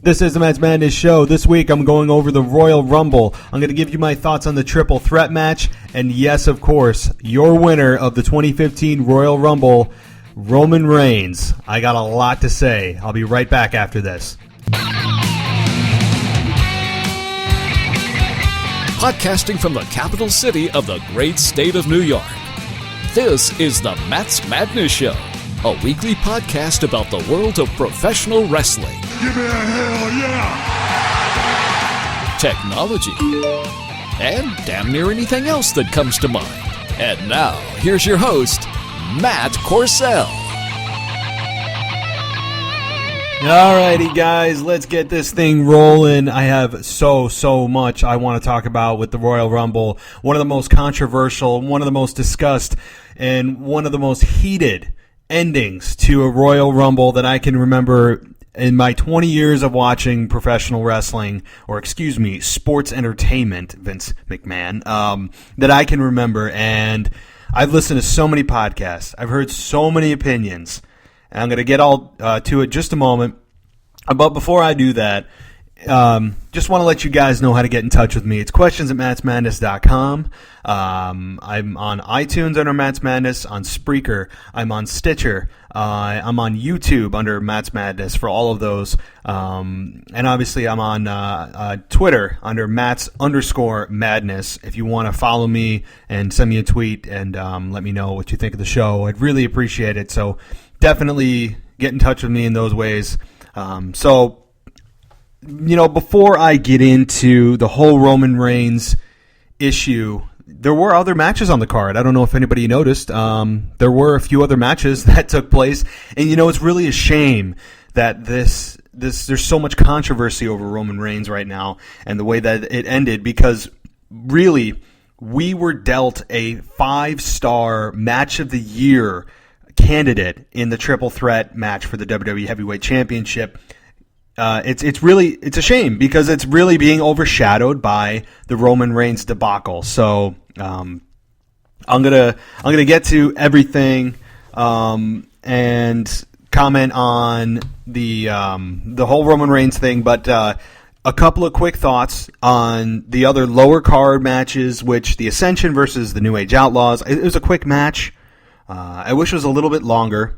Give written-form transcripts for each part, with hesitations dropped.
This is the Match Madness Show. This week I'm going over the Royal Rumble. I'm going to give you my thoughts on the Triple Threat match. And yes, of course, your winner of the 2015 Royal Rumble, Roman Reigns. I got a lot to say. I'll be right back after this. Podcasting from the capital city of the great state of New York. This is the Match Madness Show, a weekly podcast about the world of professional wrestling. Give me a hell yeah! Technology, and damn near anything else that comes to mind. And now, here's your host, Matt Corsell. Alrighty, guys, let's get this thing rolling. I have so much I want to talk about with the Royal Rumble. One of the most controversial, one of the most discussed, and one of the most heated endings to a Royal Rumble that I can remember in my 20 years of watching professional wrestling, or excuse me, sports entertainment, Vince McMahon, that I can remember. And I've listened to so many podcasts. I've heard so many opinions. And I'm going to get all to it just a moment. But before I do that, just want to let you guys know how to get in touch with me. It's questions@mattsmadness.com. I'm on iTunes under Matt's Madness, on Spreaker. I'm on Stitcher. I'm on YouTube under Matt's Madness for all of those. And obviously I'm on Twitter under Matts_Madness. If you want to follow me and send me a tweet and let me know what you think of the show, I'd really appreciate it. So definitely get in touch with me in those ways. Before I get into the whole Roman Reigns issue, there were other matches on the card. I don't know if anybody noticed. There were a few other matches that took place. And, it's really a shame that there's so much controversy over Roman Reigns right now and the way that it ended, because really we were dealt a 5-star match of the year candidate in the triple threat match for the WWE Heavyweight Championship. It's a shame because it's really being overshadowed by the Roman Reigns debacle. So I'm gonna get to everything and comment on the whole Roman Reigns thing, but a couple of quick thoughts on the other lower card matches, which the Ascension versus the New Age Outlaws. It was a quick match. I wish it was a little bit longer.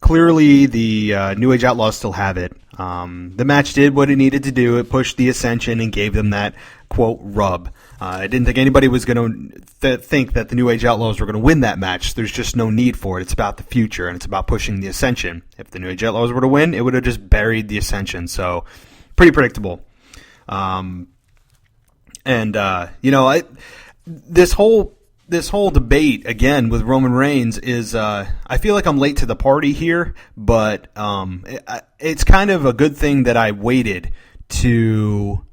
Clearly, the New Age Outlaws still have it. The match did what it needed to do. It pushed the Ascension and gave them that, quote, rub. I didn't think anybody was going to think that the New Age Outlaws were going to win that match. There's just no need for it. It's about the future, and it's about pushing the Ascension. If the New Age Outlaws were to win, it would have just buried the Ascension. So, pretty predictable. This whole debate, again, with Roman Reigns is, I feel like I'm late to the party here, but it's kind of a good thing that I waited to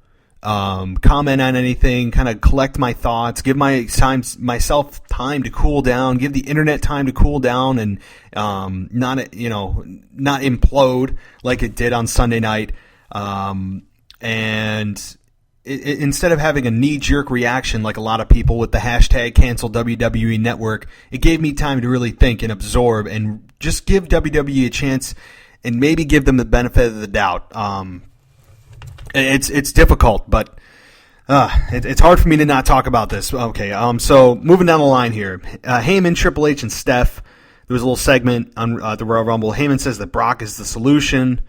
comment on anything, kind of collect my thoughts, give myself time to cool down, give the internet time to cool down, and not implode like it did on Sunday night. Instead of having a knee-jerk reaction like a lot of people with the hashtag cancel WWE Network, it gave me time to really think and absorb and just give WWE a chance and maybe give them the benefit of the doubt. It's difficult, but it's hard for me to not talk about this. Okay, so moving down the line here. Heyman, Triple H, and Steph. There was a little segment on the Royal Rumble. Heyman says that Brock is the solution,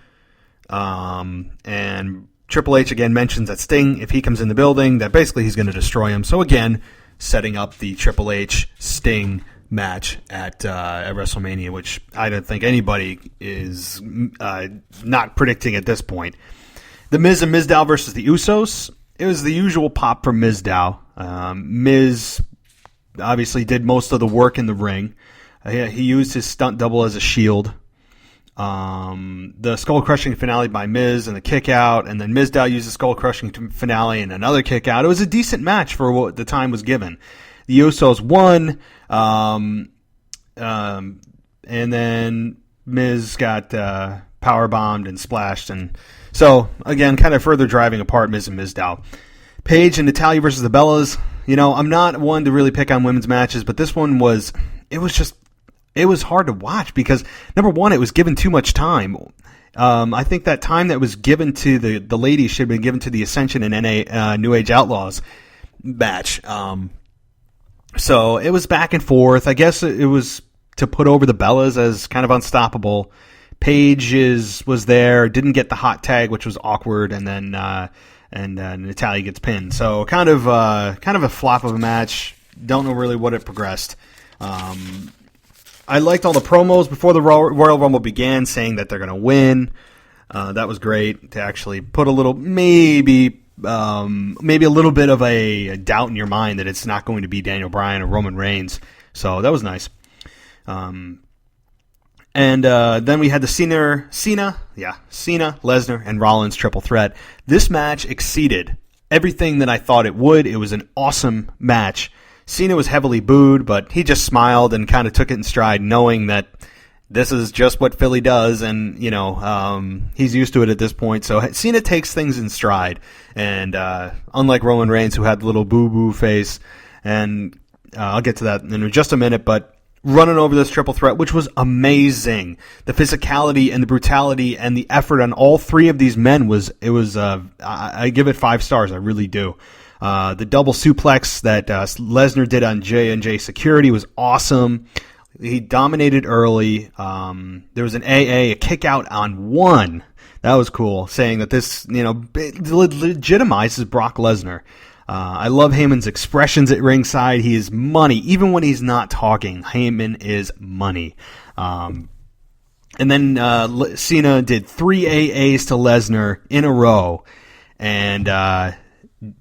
and Triple H again mentions that Sting, if he comes in the building, that basically he's going to destroy him. So again, setting up the Triple H Sting match at WrestleMania, which I don't think anybody is not predicting at this point. The Miz and Mizdow versus the Usos. It was the usual pop from Mizdow. Miz obviously did most of the work in the ring. He used his stunt double as a shield. The skull-crushing finale by Miz and the kick-out, and then Mizdow used the skull-crushing finale and another kick-out. It was a decent match for what the time was given. The Usos won, and then Miz got powerbombed and splashed, and so, again, kind of further driving apart Miz and Mizdow. Paige and Natalya versus the Bellas. I'm not one to really pick on women's matches, but this one was just it was hard to watch because, number one, it was given too much time. I think that time that was given to the ladies should have been given to the Ascension and New Age Outlaws match. So it was back and forth. I guess it was to put over the Bellas as kind of unstoppable. Paige was there, didn't get the hot tag, which was awkward, and then Natalya gets pinned. So kind of a flop of a match. Don't know really what it progressed. I liked all the promos before the Royal Rumble began, saying that they're going to win. That was great to actually put a little, maybe a little bit of a doubt in your mind that it's not going to be Daniel Bryan or Roman Reigns. So that was nice. And then we had the Cena, Lesnar, and Rollins triple threat. This match exceeded everything that I thought it would. It was an awesome match. Cena was heavily booed, but he just smiled and kind of took it in stride, knowing that this is just what Philly does, and he's used to it at this point. So Cena takes things in stride, and unlike Roman Reigns, who had the little boo-boo face, and I'll get to that in just a minute, but running over this triple threat, which was amazing. The physicality and the brutality and the effort on all three of these men I give it 5 stars. I really do. The double suplex that Lesnar did on J&J Security was awesome. He dominated early. There was an a kick out on 1. That was cool, saying that this, legitimizes Brock Lesnar. I love Heyman's expressions at ringside. He is money. Even when he's not talking, Heyman is money. And then Cena did 3 AAs to Lesnar in a row. And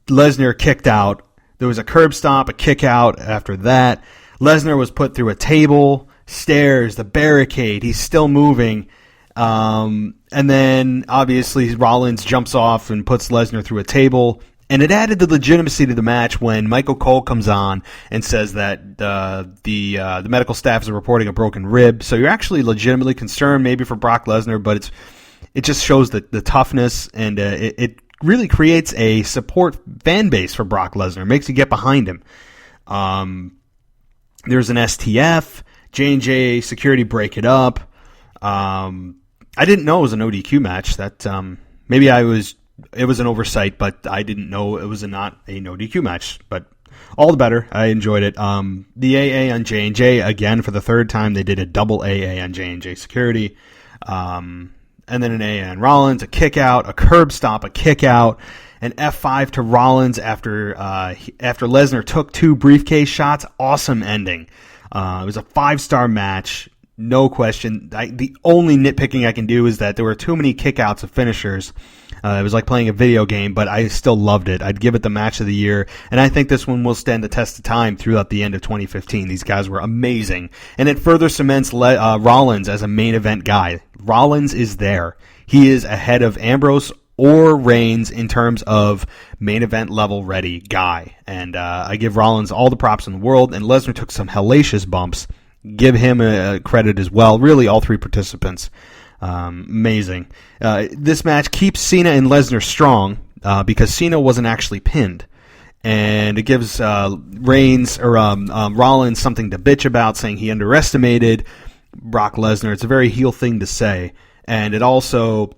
Lesnar kicked out. There was a curb stomp, a kick out after that. Lesnar was put through a table, stairs, the barricade. He's still moving. And then, obviously, Rollins jumps off and puts Lesnar through a table. And it added the legitimacy to the match when Michael Cole comes on and says that the medical staff is reporting a broken rib. So you're actually legitimately concerned maybe for Brock Lesnar, but it just shows the toughness, and it really creates a support fan base for Brock Lesnar. It makes you get behind him. There's an STF. J&J Security break it up. I didn't know it was an ODQ match. That maybe it was an oversight, but I didn't know it was not a no DQ match. But all the better. I enjoyed it. The AA on J&J, again, for the third time, they did a double AA on J&J Security. And then an AA on Rollins, a kick out, a curb stomp, a kick out, an F5 to Rollins after Lesnar took 2 briefcase shots. Awesome ending. It was a 5-star match. No question. The only nitpicking I can do is that there were too many kickouts of finishers. It was like playing a video game, but I still loved it. I'd give it the match of the year, and I think this one will stand the test of time throughout the end of 2015. These guys were amazing, and it further cements Rollins as a main event guy. Rollins is there. He is ahead of Ambrose or Reigns in terms of main event level ready guy, and I give Rollins all the props in the world, and Lesnar took some hellacious bumps. Give him a credit as well. Really, all 3 participants. Amazing. This match keeps Cena and Lesnar strong because Cena wasn't actually pinned. And it gives Rollins something to bitch about, saying he underestimated Brock Lesnar. It's a very heel thing to say. And it also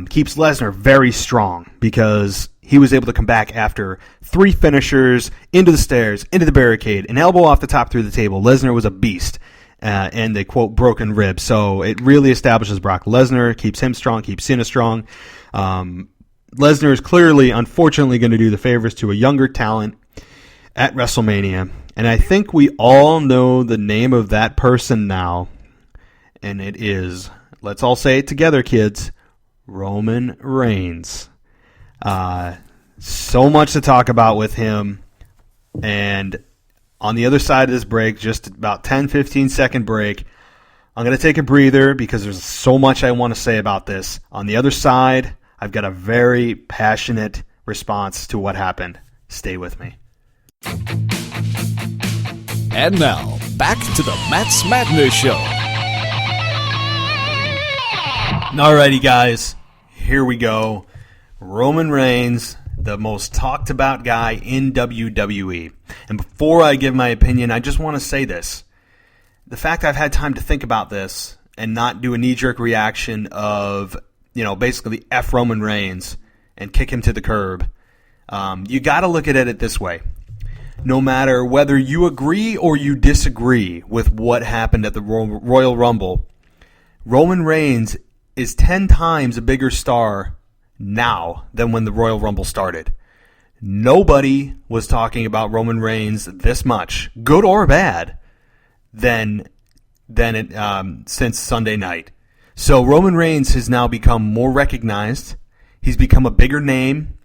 keeps Lesnar very strong because he was able to come back after 3 finishers, into the stairs, into the barricade, an elbow off the top through the table. Lesnar was a beast. And a, quote, broken rib. So it really establishes Brock Lesnar, keeps him strong, keeps Cena strong. Lesnar is clearly, unfortunately, going to do the favors to a younger talent at WrestleMania. And I think we all know the name of that person now. And it is, let's all say it together, kids, Roman Reigns. So much to talk about with him. And on the other side of this break, just about 10-15 second break, I'm going to take a breather because there's so much I want to say about this. On the other side, I've got a very passionate response to what happened. Stay with me. And now, back to the Matt's Madness Show. Alrighty, guys. Here we go. Roman Reigns, the most talked about guy in WWE. And before I give my opinion, I just want to say this. the fact I've had time to think about this and not do a knee-jerk reaction of, basically F Roman Reigns and kick him to the curb, you got to look at it this way. No matter whether you agree or you disagree with what happened at the Royal Rumble, Roman Reigns is 10 times a bigger star now than when the Royal Rumble started. Nobody was talking about Roman Reigns this much, good or bad, than since Sunday night. So Roman Reigns has now become more recognized. He's become a bigger name,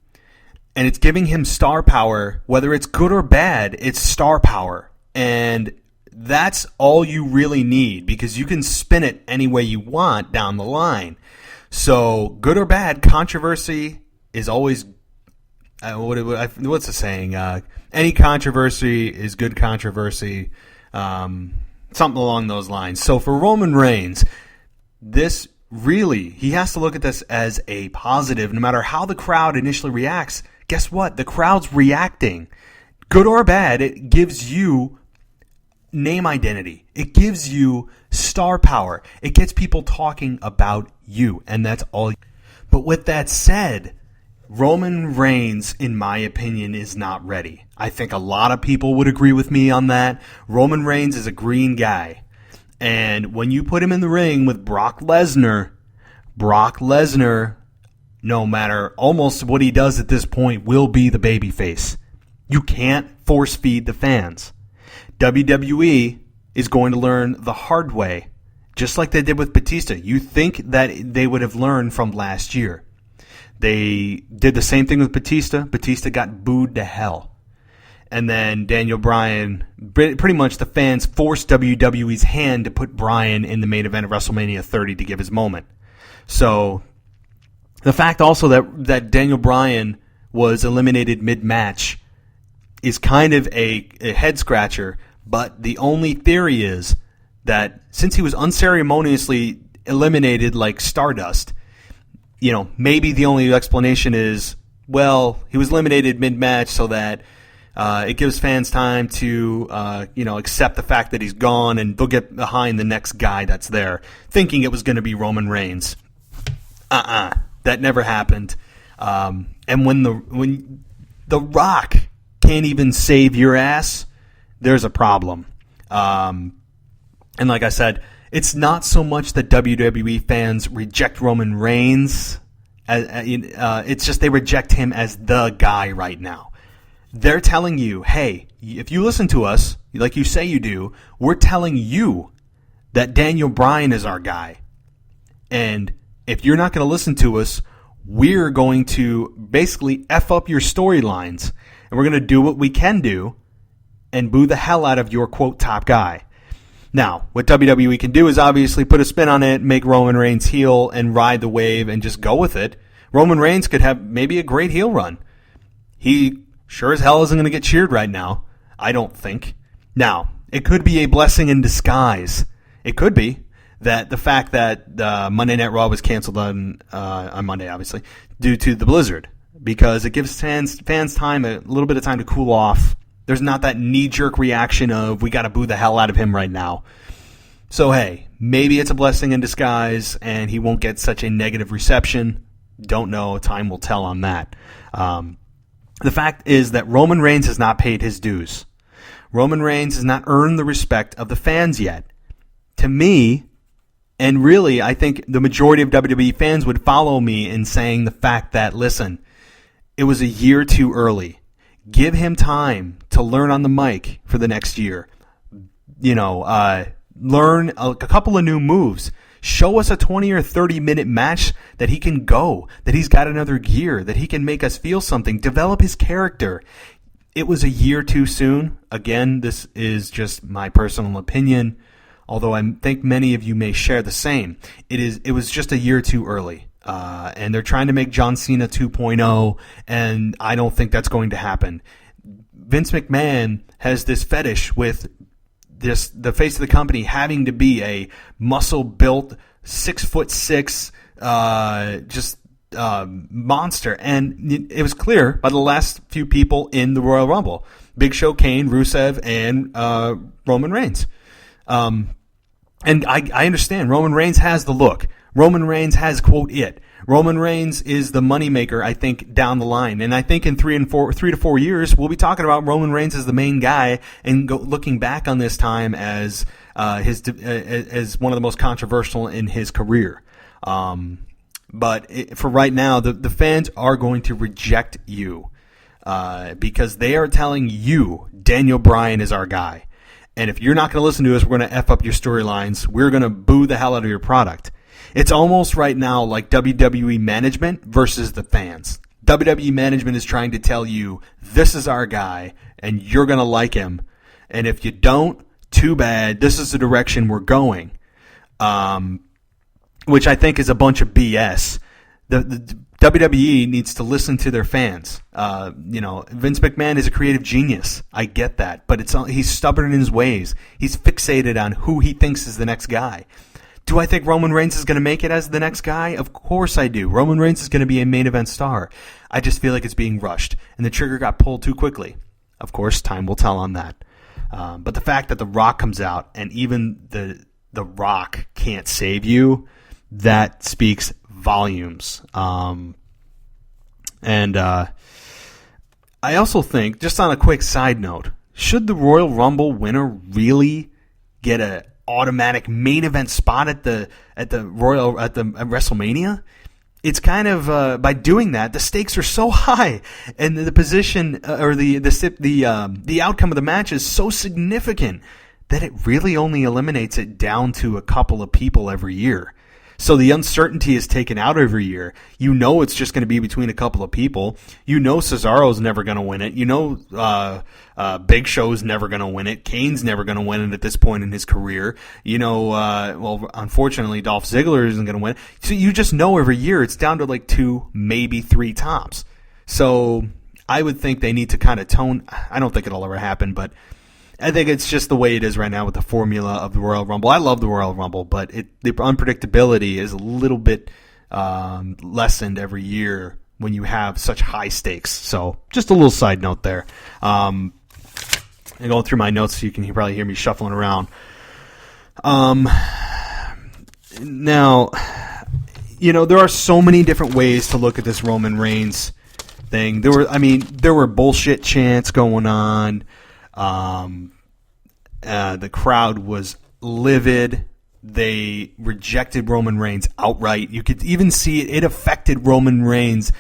and it's giving him star power. Whether it's good or bad, it's star power. And that's all you really need, because you can spin it any way you want down the line. So good or bad, controversy is always, what's the saying? Any controversy is good controversy. Something along those lines. So for Roman Reigns, this really, he has to look at this as a positive. No matter how the crowd initially reacts, guess what? The crowd's reacting. Good or bad, it gives you name identity. It gives you star power. It gets people talking about you, and that's all. But with that said, Roman Reigns, in my opinion, is not ready. I think a lot of people would agree with me on that. Roman Reigns is a green guy. And when you put him in the ring with Brock Lesnar, no matter almost what he does at this point, will be the babyface. You can't force feed the fans. WWE is going to learn the hard way, just like they did with Batista. You think that they would have learned from last year. They did the same thing with Batista. Batista got booed to hell. And then Daniel Bryan, pretty much the fans forced WWE's hand to put Bryan in the main event of WrestleMania 30 to give his moment. So the fact also that Daniel Bryan was eliminated mid-match is kind of a head scratcher, but the only theory is that since he was unceremoniously eliminated like Stardust, maybe the only explanation is, well, he was eliminated mid-match so that it gives fans time to, accept the fact that he's gone, and they'll get behind the next guy that's there, thinking it was going to be Roman Reigns. That never happened. And when the Rock can't even save your ass, there's a problem. And like I said, it's not so much that WWE fans reject Roman Reigns. It's just they reject him as the guy right now. They're telling you, hey, if you listen to us, like you say you do, we're telling you that Daniel Bryan is our guy. And if you're not going to listen to us, we're going to basically F up your storylines. And we're going to do what we can do and boo the hell out of your, quote, top guy. Now, what WWE can do is obviously put a spin on it, make Roman Reigns heel, and ride the wave and just go with it. Roman Reigns could have maybe a great heel run. He sure as hell isn't going to get cheered right now, I don't think. Now, it could be a blessing in disguise. It could be that the fact that Monday Night Raw was canceled on Monday, obviously, due to the blizzard, because it gives fans time, a little bit of time to cool off. There's not that knee-jerk reaction of, we got to boo the hell out of him right now. So, hey, maybe it's a blessing in disguise, and he won't get such a negative reception. Don't know. Time will tell on that. The fact is that Roman Reigns has not paid his dues. Roman Reigns has not earned the respect of the fans yet. To me, and really, I think the majority of WWE fans would follow me in saying the fact that, listen, it was a year too early. Give him time to learn on the mic for the next year. Learn a couple of new moves. Show us a 20 or 30-minute match that he can go, that he's got another gear, that he can make us feel something. Develop his character. It was a year too soon. Again, this is just my personal opinion, although I think many of you may share the same. It was just a year too early. And they're trying to make John Cena 2.0, and I don't think that's going to happen. Vince McMahon has this fetish with the face of the company having to be a muscle-built, 6'6", monster. And it was clear by the last few people in the Royal Rumble. Big Show, Kane, Rusev, and Roman Reigns. And I understand Roman Reigns has the look. Roman Reigns has, quote, it. Roman Reigns is the moneymaker, I think, down the line. And I think in 3 to 4 years, we'll be talking about Roman Reigns as the main guy and looking back on this time as as one of the most controversial in his career. But for right now, the fans are going to reject you because they are telling you Daniel Bryan is our guy. And if you're not going to listen to us, we're going to F up your storylines. We're going to boo the hell out of your product. It's almost right now like WWE management versus the fans. WWE management is trying to tell you, this is our guy, and you're going to like him. And if you don't, too bad. This is the direction we're going. Which I think is a bunch of BS. The WWE needs to listen to their fans. Vince McMahon is a creative genius. I get that. But he's stubborn in his ways. He's fixated on who he thinks is the next guy. Do I think Roman Reigns is going to make it as the next guy? Of course I do. Roman Reigns is going to be a main event star. I just feel like it's being rushed, and the trigger got pulled too quickly. Of course, time will tell on that. But the fact that The Rock comes out, and even the Rock can't save you, that speaks volumes. I also think, just on a quick side note, should the Royal Rumble winner really get a automatic main event spot at WrestleMania? It's kind of by doing that, the stakes are so high, and the position or the outcome of the match is so significant that it really only eliminates it down to a couple of people every year. So the uncertainty is taken out every year. You know it's just going to be between a couple of people. You know Cesaro's never going to win it. You know Big Show's never going to win it. Kane's never going to win it at this point in his career. You know, unfortunately, Dolph Ziggler isn't going to win it. So you just know every year it's down to like 2, maybe 3 tops. So I would think they need to kind of tone. I don't think it'll ever happen, but I think it's just the way it is right now with the formula of the Royal Rumble. I love the Royal Rumble, but the unpredictability is a little bit lessened every year when you have such high stakes. So just a little side note there. And going through my notes, so you can probably hear me shuffling around. Now, there are so many different ways to look at this Roman Reigns thing. There were bullshit chants going on. The crowd was livid. They rejected Roman Reigns outright. You could even see it affected Roman Reigns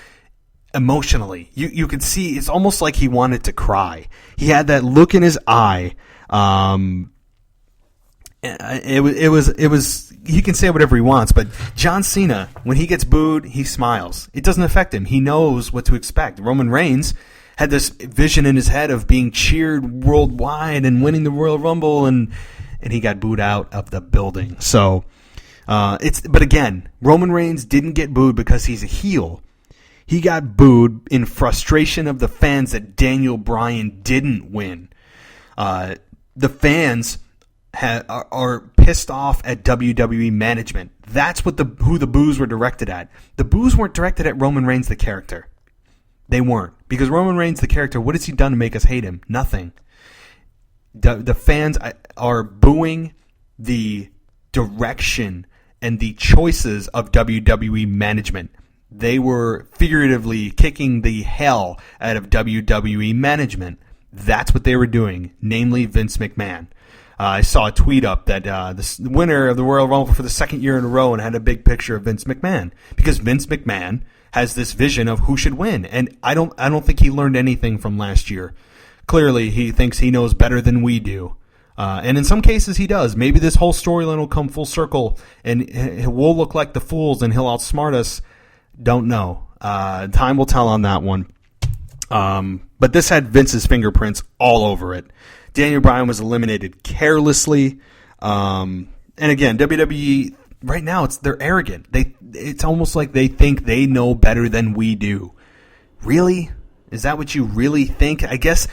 emotionally. You could see it's almost like he wanted to cry. He had that look in his eye. It was he can say whatever he wants, but John Cena, when he gets booed, he smiles. It doesn't affect him. He knows what to expect. Roman Reigns had this vision in his head of being cheered worldwide and winning the Royal Rumble, and he got booed out of the building. So, but again, Roman Reigns didn't get booed because he's a heel. He got booed in frustration of the fans that Daniel Bryan didn't win. The fans are pissed off at WWE management. That's who the boos were directed at. The boos weren't directed at Roman Reigns, the character. They weren't. Because Roman Reigns, the character, what has he done to make us hate him? Nothing. The fans are booing the direction and the choices of WWE management. They were figuratively kicking the hell out of WWE management. That's what they were doing, namely Vince McMahon. I saw a tweet up that the winner of the Royal Rumble for the second year in a row and had a big picture of Vince McMahon. Because Vince McMahon has this vision of who should win, and I don't think he learned anything from last year. Clearly, he thinks he knows better than we do, and in some cases he does. Maybe this whole storyline will come full circle, and we'll look like the fools, and he'll outsmart us. Don't know. Time will tell on that one. But this had Vince's fingerprints all over it. Daniel Bryan was eliminated carelessly, and again, WWE. Right now, they're arrogant. It's almost like they think they know better than we do. Really? Is that what you really think? I guess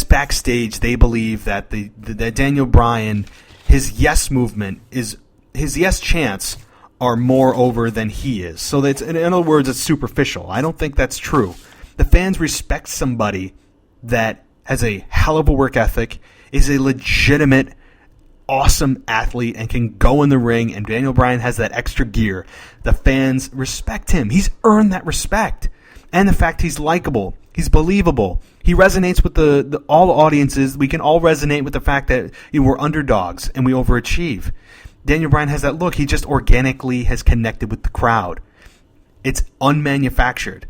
backstage they believe that that Daniel Bryan, his yes movement his yes chants are more over than he is. So that's, in other words, it's superficial. I don't think that's true. The fans respect somebody that has a hell of a work ethic, is a legitimate awesome athlete and can go in the ring, and Daniel Bryan has that extra gear. The fans respect him. He's earned that respect. And the fact he's likable. He's believable. He resonates with all audiences. We can all resonate with the fact that we're underdogs and we overachieve. Daniel Bryan has that look. He just organically has connected with the crowd. It's unmanufactured.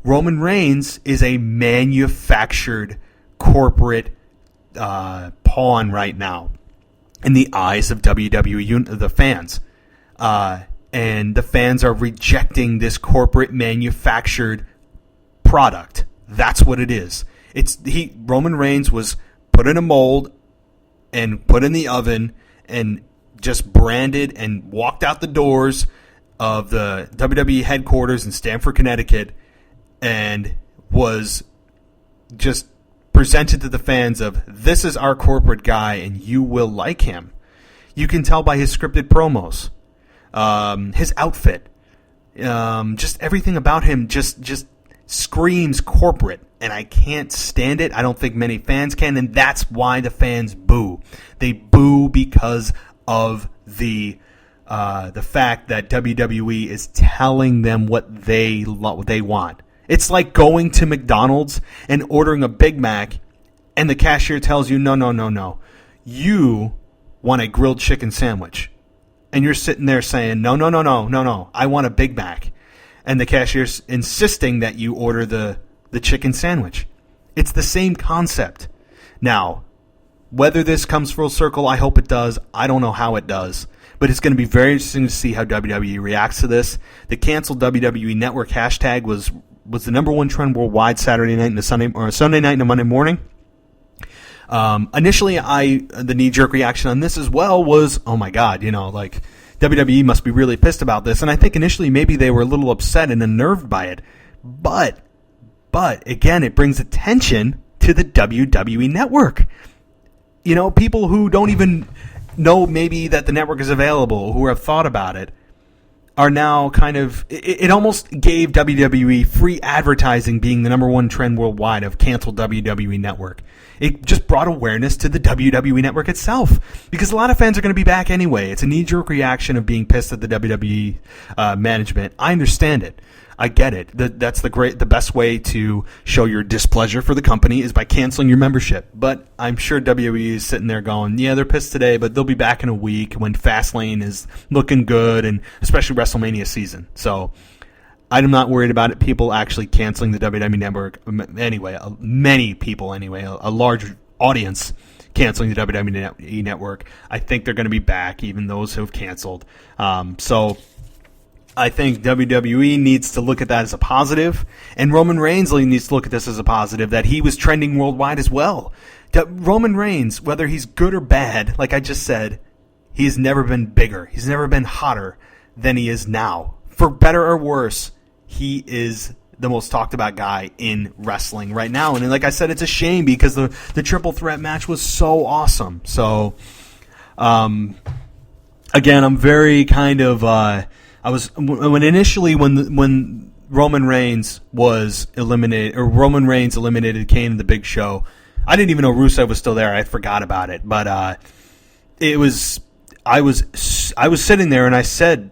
Roman Reigns is a manufactured corporate pawn right now in the eyes of WWE, the fans. And the fans are rejecting this corporate manufactured product. That's what it is. Roman Reigns was put in a mold and put in the oven and just branded and walked out the doors of the WWE headquarters in Stamford, Connecticut, and was just presented to the fans of, this is our corporate guy and you will like him. You can tell by his scripted promos, his outfit, just everything about him just screams corporate, and I can't stand it. I don't think many fans can, and that's why the fans boo. They boo because of the fact that WWE is telling them what they want. It's like going to McDonald's and ordering a Big Mac, and the cashier tells you, no. You want a grilled chicken sandwich. And you're sitting there saying, no, I want a Big Mac. And the cashier's insisting that you order the chicken sandwich. It's the same concept. Now, whether this comes full circle, I hope it does. I don't know how it does. But it's going to be very interesting to see how WWE reacts to this. The canceled WWE Network hashtag was the number one trend worldwide Saturday night and Sunday night and a Monday morning. Initially, the knee-jerk reaction on this as well was, oh my God, like WWE must be really pissed about this. And I think initially maybe they were a little upset and unnerved by it. But again, it brings attention to the WWE Network. People who don't even know maybe that the network is available, who have thought about it, are now kind of, it almost gave WWE free advertising being the number one trend worldwide of canceled WWE Network. It just brought awareness to the WWE Network itself, because a lot of fans are going to be back anyway. It's a knee-jerk reaction of being pissed at the WWE management. I understand it. I get it. That's the best way to show your displeasure for the company is by canceling your membership. But I'm sure WWE is sitting there going, yeah, they're pissed today, but they'll be back in a week when Fastlane is looking good, and especially WrestleMania season. So I'm not worried about it. People actually canceling the WWE Network anyway. Many people anyway. A large audience canceling the WWE Network. I think they're going to be back, even those who have canceled. So I think WWE needs to look at that as a positive, and Roman Reigns needs to look at this as a positive, that he was trending worldwide as well. Roman Reigns, whether he's good or bad, like I just said, he's never been bigger. He's never been hotter than he is now. For better or worse, he is the most talked about guy in wrestling right now. And like I said, it's a shame because the triple threat match was so awesome. So, again, I'm very kind of... when Roman Reigns was eliminated, or Roman Reigns eliminated Kane in the Big Show, I didn't even know Rusev was still there. I forgot about it, but I was sitting there and I said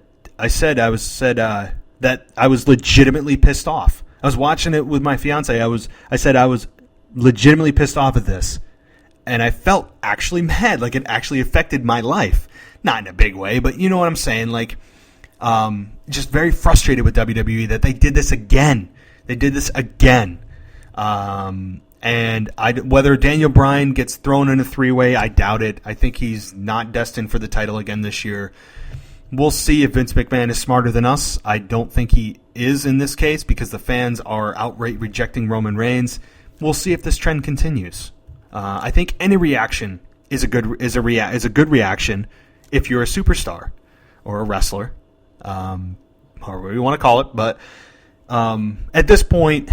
that I was legitimately pissed off. I was watching it with my fiance. I said I was legitimately pissed off at this, and I felt actually mad, like it actually affected my life, not in a big way, but you know what I'm saying, like. Just very frustrated with WWE that they did this again. And whether Daniel Bryan gets thrown in a three-way, I doubt it. I think he's not destined for the title again this year. We'll see if Vince McMahon is smarter than us. I don't think he is in this case because the fans are outright rejecting Roman Reigns. We'll see if this trend continues. I think any reaction is a good reaction if you're a superstar or a wrestler. However you want to call it, but at this point,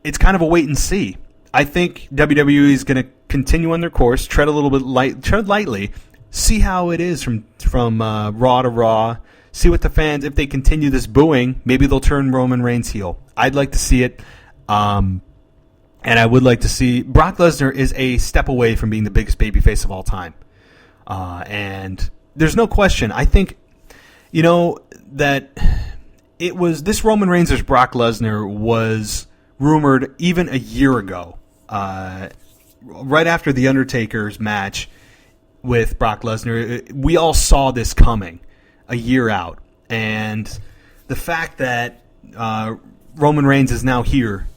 it's kind of a wait and see. I think WWE is going to continue on their course, tread lightly, see how it is from Raw to Raw, see what the fans, if they continue this booing, maybe they'll turn Roman Reigns heel. I'd like to see it, and I would like to see Brock Lesnar is a step away from being the biggest babyface of all time. And there's no question. I think, that it was this Roman Reigns versus Brock Lesnar was rumored even a year ago, right after the Undertaker's match with Brock Lesnar. We all saw this coming a year out, and the fact that Roman Reigns is now here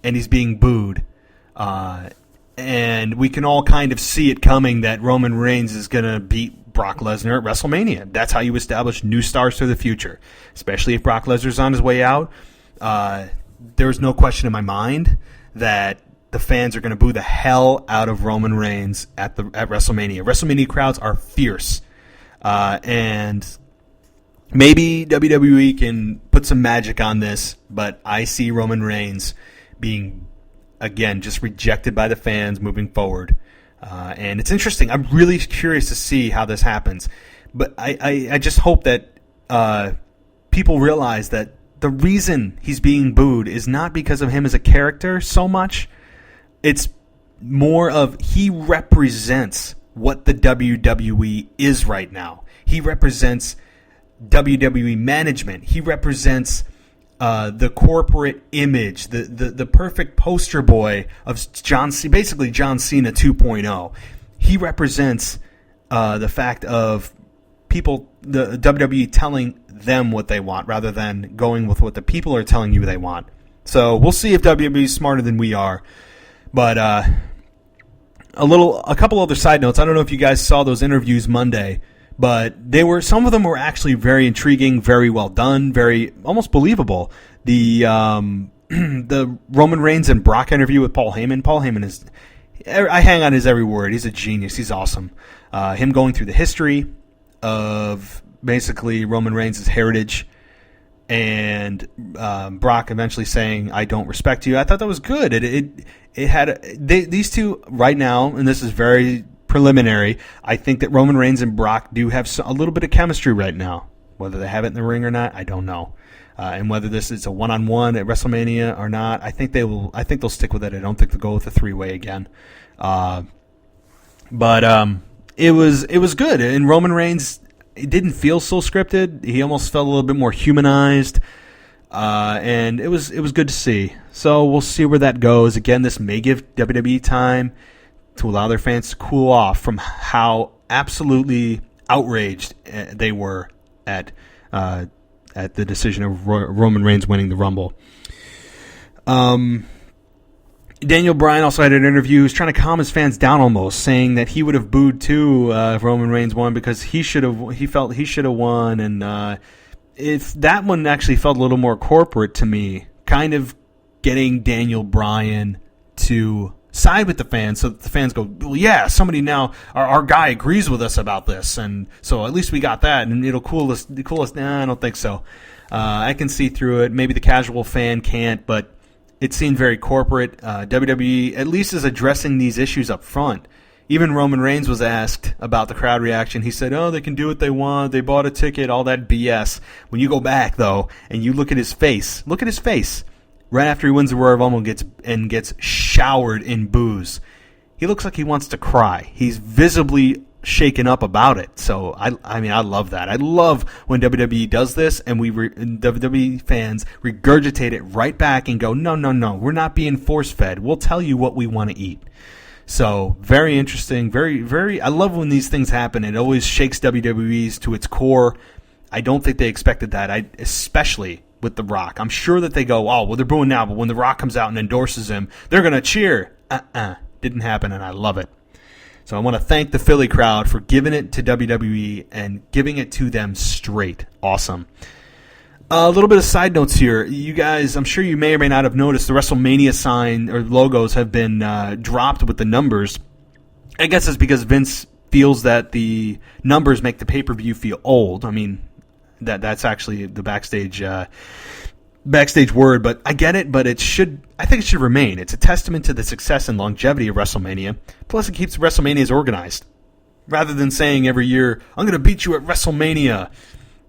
and he's being booed, and we can all kind of see it coming that Roman Reigns is going to beat Brock Lesnar at WrestleMania. That's how you establish new stars for the future, especially if Brock Lesnar's on his way out. There's no question in my mind that the fans are going to boo the hell out of Roman Reigns at WrestleMania. WrestleMania crowds are fierce, and maybe WWE can put some magic on this, but I see Roman Reigns being, again, just rejected by the fans moving forward. And it's interesting. I'm really curious to see how this happens. But I just hope that people realize that the reason he's being booed is not because of him as a character so much. It's more of he represents what the WWE is right now. He represents WWE management. He represents the corporate image, the perfect poster boy of John Cena, basically John Cena 2.0. He represents the fact of people, the WWE telling them what they want rather than going with what the people are telling you they want. So we'll see if WWE is smarter than we are. But a couple other side notes. I don't know if you guys saw those interviews Monday, but some of them were actually very intriguing, very well done, very almost believable. The the Roman Reigns and Brock interview with Paul Heyman. Paul Heyman is, I hang on his every word. He's a genius. He's awesome. Him going through the history of basically Roman Reigns' heritage, and Brock eventually saying, "I don't respect you." I thought that was good. It had these two right now, and this is very preliminary. I think that Roman Reigns and Brock do have a little bit of chemistry right now. Whether they have it in the ring or not, I don't know. And whether this is a one-on-one at WrestleMania or not, I think they'll stick with it. I don't think they'll go with a three-way again. But it was good. And Roman Reigns, it didn't feel so scripted. He almost felt a little bit more humanized. And it was good to see. So we'll see where that goes. Again, this may give WWE time to allow their fans to cool off from how absolutely outraged they were at the decision of Roman Reigns winning the Rumble. Daniel Bryan also had an interview. He was trying to calm his fans down almost, saying that he would have booed too if Roman Reigns won because he felt he should have won. And if that one actually felt a little more corporate to me, kind of getting Daniel Bryan to side with the fans so that the fans go, well, yeah, somebody now, our guy agrees with us about this, and so at least we got that, and it'll cool us. Nah, I don't think so. I can see through it. Maybe the casual fan can't, but it seemed very corporate. WWE at least is addressing these issues up front. Even Roman Reigns was asked about the crowd reaction. He said, oh, they can do what they want. They bought a ticket, all that BS. When you go back, though, and you look at his face, right after he wins the Royal Rumble and gets showered in boos. He looks like he wants to cry. He's visibly shaken up about it. So, I mean, I love that. I love when WWE does this and WWE fans regurgitate it right back and go, no, we're not being force-fed. We'll tell you what we want to eat. So, very interesting. Very, very, I love when these things happen. It always shakes WWE's to its core. I don't think they expected that, especially with The Rock. I'm sure that they go, oh, well, they're booing now, but when The Rock comes out and endorses him, they're going to cheer. Didn't happen, and I love it. So I want to thank the Philly crowd for giving it to WWE and giving it to them straight. Awesome. A little bit of side notes here. You guys, I'm sure you may or may not have noticed the WrestleMania sign or logos have been dropped with the numbers. I guess it's because Vince feels that the numbers make the pay-per-view feel old. I mean, that's actually the backstage word, but I get it. But I think it should remain. It's a testament to the success and longevity of WrestleMania. Plus, it keeps WrestleManias organized, rather than saying every year, "I'm going to beat you at WrestleMania."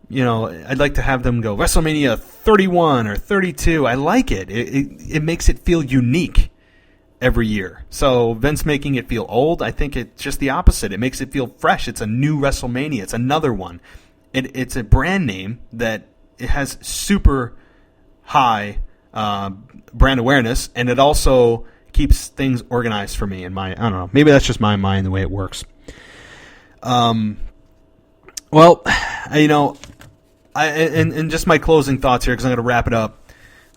You know, I'd like to have them go WrestleMania 31 or 32. I like it. It makes it feel unique. every year. So Vince making it feel old, I think it's just the opposite. It makes it feel fresh. It's a new WrestleMania. It's another one. It's a brand name that it has super high brand awareness, and it also keeps things organized for me. I don't know. Maybe that's just my mind, the way it works. And just my closing thoughts here, because I'm going to wrap it up.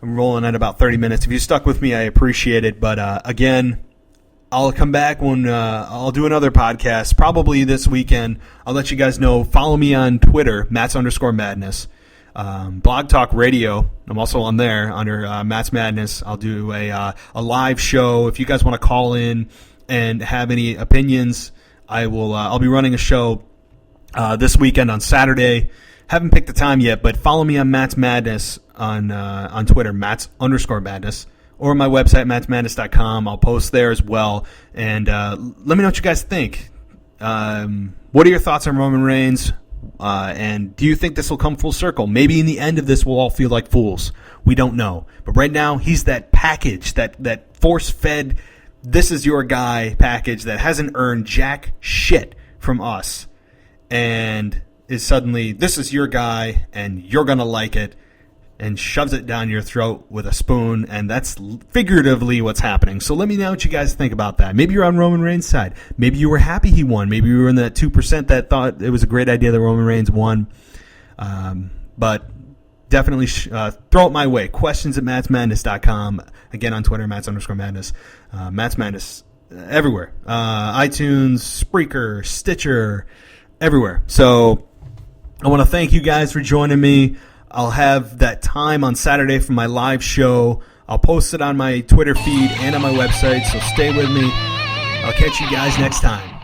I'm rolling at about 30 minutes. If you stuck with me, I appreciate it. But again, I'll come back when I'll do another podcast, probably this weekend. I'll let you guys know. Follow me on Twitter, Mats_Madness. Blog Talk Radio, I'm also on there under Mats Madness. I'll do a live show. If you guys want to call in and have any opinions, I'll be running a show this weekend on Saturday. Haven't picked the time yet, but follow me on Mats Madness on Twitter, Mats_Madness, or my website, matsmadness.com. I'll post there as well. And let me know what you guys think. What are your thoughts on Roman Reigns? And do you think this will come full circle? Maybe in the end of this, we'll all feel like fools. We don't know. But right now, he's that package, that force-fed, this is your guy package that hasn't earned jack shit from us. And is suddenly, this is your guy, and you're going to like it, and shoves it down your throat with a spoon, and that's figuratively what's happening. So let me know what you guys think about that. Maybe you're on Roman Reigns' side. Maybe you were happy he won. Maybe you were in that 2% that thought it was a great idea that Roman Reigns won. But definitely throw it my way. Questions at matsmadness.com. Again, on Twitter, Mats_Madness. Mats Madness everywhere. iTunes, Spreaker, Stitcher, everywhere. So I want to thank you guys for joining me. I'll have that time on Saturday for my live show. I'll post it on my Twitter feed and on my website, so stay with me. I'll catch you guys next time.